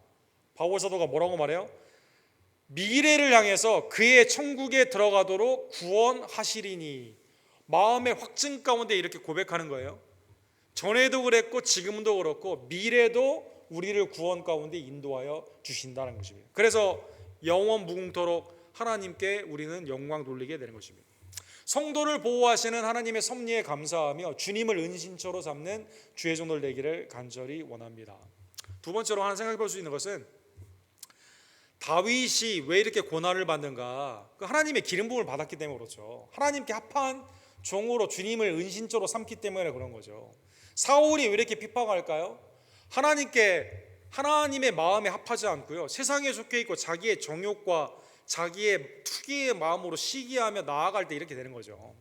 바울 사도가 뭐라고 말해요? 미래를 향해서 그의 천국에 들어가도록 구원하시리니, 마음의 확증 가운데 이렇게 고백하는 거예요. 전에도 그랬고 지금도 그렇고 미래도 우리를 구원 가운데 인도하여 주신다는 것입니다. 그래서 영원 무궁토록 하나님께 우리는 영광 돌리게 되는 것입니다. 성도를 보호하시는 하나님의 섭리에 감사하며 주님을 은신처로 삼는 주의 종들 되기를 간절히 원합니다. 두 번째로 하나 생각해 볼 수 있는 것은 다윗이 왜 이렇게 고난을 받는가? 하나님의 기름 부음을 받았기 때문에 그렇죠. 하나님께 합한 종으로 주님을 은신처로 삼기 때문에 그런 거죠. 사울이 왜 이렇게 핍박할까요? 하나님의 마음에 합하지 않고요, 세상에 속해 있고 자기의 정욕과 자기의 투기의 마음으로 시기하며 나아갈 때 이렇게 되는 거죠.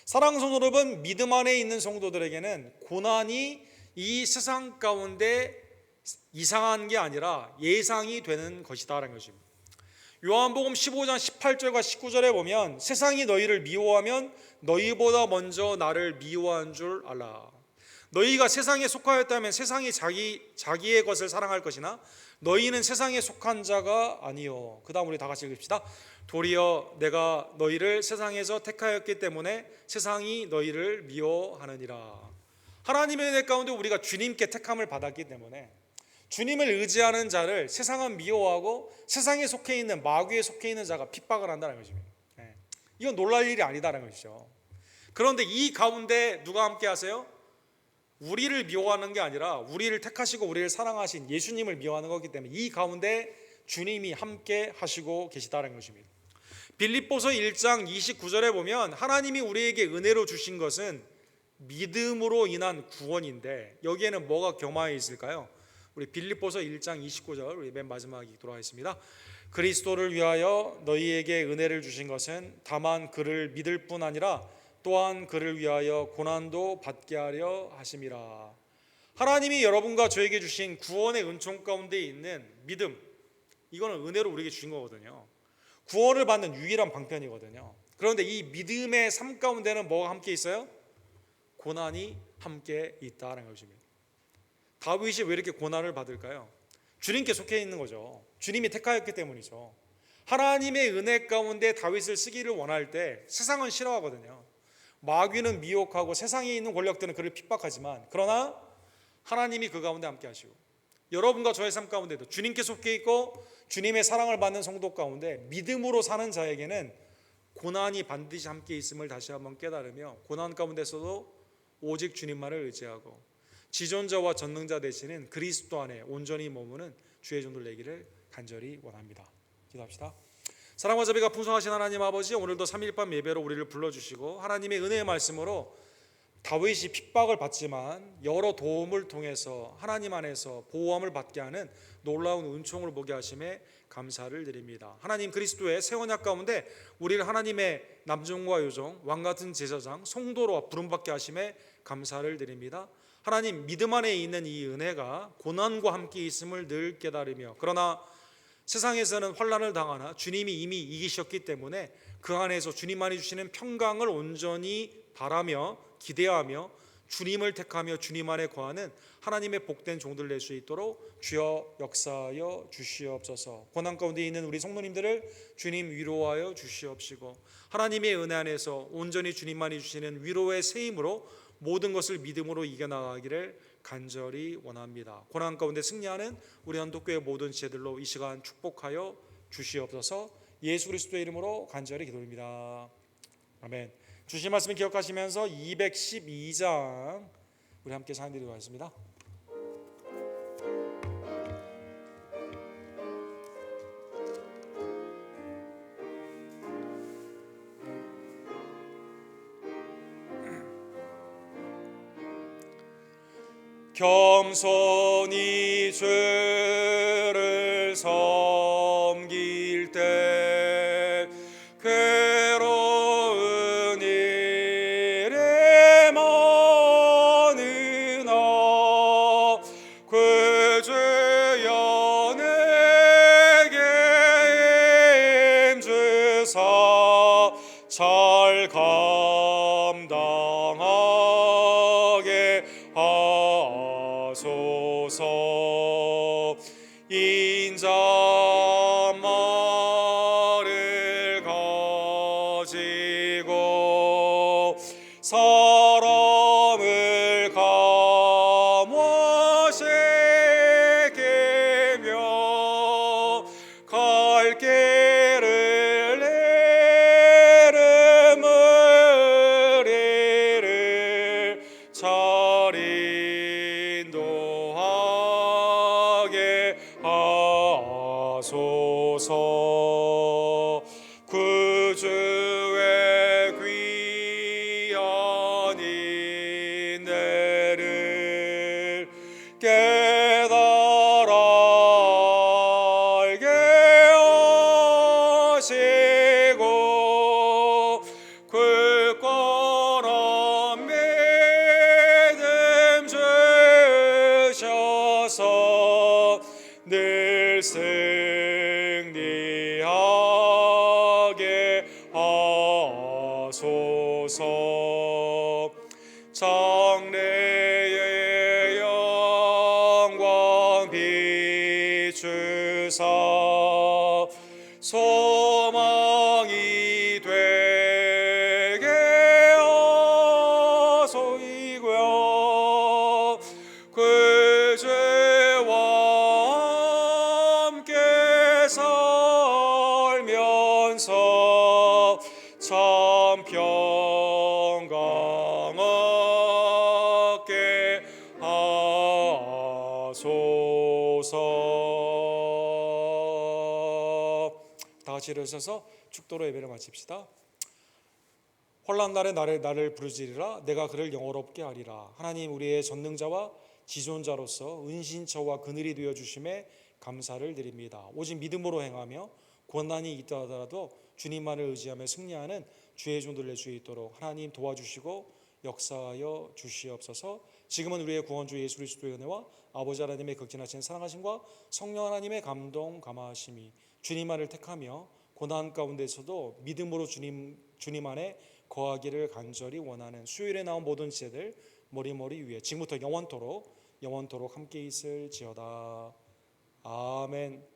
사랑하는 성도 여러분, 믿음 안에 있는 성도들에게는 고난이 이 세상 가운데 이상한 게 아니라 예상이 되는 것이다라는 것입니다. 요한복음 15장 18절과 19절에 보면 세상이 너희를 미워하면 너희보다 먼저 나를 미워한 줄 알라. 너희가 세상에 속하였다면 세상이 자기의 것을 사랑할 것이나 너희는 세상에 속한 자가 아니요. 그 다음 우리 다 같이 읽읍시다. 도리어 내가 너희를 세상에서 택하였기 때문에 세상이 너희를 미워하느니라. 하나님의 은혜 가운데 우리가 주님께 택함을 받았기 때문에 주님을 의지하는 자를 세상은 미워하고 세상에 속해 있는 마귀에 속해 있는 자가 핍박을 한다는 것입니다. 이건 놀랄 일이 아니다라는 것이죠. 그런데 이 가운데 누가 함께 하세요? 우리를 미워하는 게 아니라 우리를 택하시고 우리를 사랑하신 예수님을 미워하는 거기 때문에 이 가운데 주님이 함께 하시고 계시다는 것입니다. 빌립보서 1장 29절에 보면 하나님이 우리에게 은혜로 주신 것은 믿음으로 인한 구원인데 여기에는 뭐가 겸하여 있을까요? 우리 빌립보서 1장 29절 우리 맨 마지막에 돌아가겠습니다. 그리스도를 위하여 너희에게 은혜를 주신 것은 다만 그를 믿을 뿐 아니라 또한 그를 위하여 고난도 받게 하려 하심이라. 하나님이 여러분과 저에게 주신 구원의 은총 가운데 있는 믿음, 이거는 은혜로 우리에게 주신 거거든요. 구원을 받는 유일한 방편이거든요. 그런데 이 믿음의 삶 가운데는 뭐가 함께 있어요? 고난이 함께 있다는 것입니다. 다윗이 왜 이렇게 고난을 받을까요? 주님께 속해 있는 거죠. 주님이 택하였기 때문이죠. 하나님의 은혜 가운데 다윗을 쓰기를 원할 때 세상은 싫어하거든요. 마귀는 미혹하고 세상에 있는 권력들은 그를 핍박하지만 그러나 하나님이 그 가운데 함께 하시고 여러분과 저의 삶 가운데도 주님께 속해 있고 주님의 사랑을 받는 성도 가운데 믿음으로 사는 자에게는 고난이 반드시 함께 있음을 다시 한번 깨달으며 고난 가운데서도 오직 주님만을 의지하고 지존자와 전능자 되시는 그리스도 안에 온전히 머무는 주의 종들 되기를 간절히 원합니다. 기도합시다. 사랑과 자비가 풍성하신 하나님 아버지, 오늘도 3일밤 예배로 우리를 불러주시고 하나님의 은혜의 말씀으로 다윗이 핍박을 받지만 여러 도움을 통해서 하나님 안에서 보호함을 받게 하는 놀라운 은총을 보게 하심에 감사를 드립니다. 하나님 그리스도의 새 언약 가운데 우리를 하나님의 남종과 여종, 왕같은 제사장, 성도로 부름받게 하심에 감사를 드립니다. 하나님 믿음 안에 있는 이 은혜가 고난과 함께 있음을 늘 깨달으며 그러나 세상에서는 환난을 당하나 주님이 이미 이기셨기 때문에 그 안에서 주님만이 주시는 평강을 온전히 바라며 기대하며 주님을 택하며 주님 안에 거하는 하나님의 복된 종들 될 수 있도록 주여 역사하여 주시옵소서. 고난 가운데 있는 우리 성도님들을 주님 위로하여 주시옵시고 하나님의 은혜 안에서 온전히 주님만이 주시는 위로의 새 힘으로 모든 것을 믿음으로 이겨나가기를 간절히 원합니다. 고난 가운데 승리하는 우리 한독교회 모든 지체들로 이 시간 축복하여 주시옵소서. 예수 그리스도의 이름으로 간절히 기도드립니다. 아멘. 주신 말씀을 기억하시면서 212장 우리 함께 상드리도록 하겠습니다. 겸손히 주를 섬길 때 괴로운 일에 많으나 그 주여 내게 힘주사 잘 감당하게 하소서. 인자말을 가지고 사람을 감화시키며 갈 길을 이름을 이를 잘 인도하게 하소서. 그 주의 귀한 인내를 깨달아 알게 하시고 굳건한 믿음 주셔서 늘 승리하게 하소서. 장래의 영광 비추사 소망이 되게 하소이고요. 그 주와 함께 살면서 참 평강 얻게 하소서. 다 같이 일어서서 축도로 예배를 마칩시다. 환난 날에 나를 부르짖으라. 내가 그를 영화롭게 하리라. 하나님, 우리의 전능자와 지존자로서 은신처와 그늘이 되어 주심에 감사를 드립니다. 오직 믿음으로 행하며 고난이 있다 하더라도 주님만을 의지하며 승리하는 주의 종들 될 수 있도록 하나님 도와주시고 역사하여 주시옵소서. 지금은 우리의 구원주 예수 그리스도의 은혜와 아버지 하나님의 극진하신 사랑하심과 성령 하나님의 감동 감화하심이 주님만을 택하며 고난 가운데서도 믿음으로 주님 안에 거하기를 간절히 원하는 수요일에 나온 모든 지체들 머리머리 위에 지금부터 영원토록 함께 있을지어다. 아멘.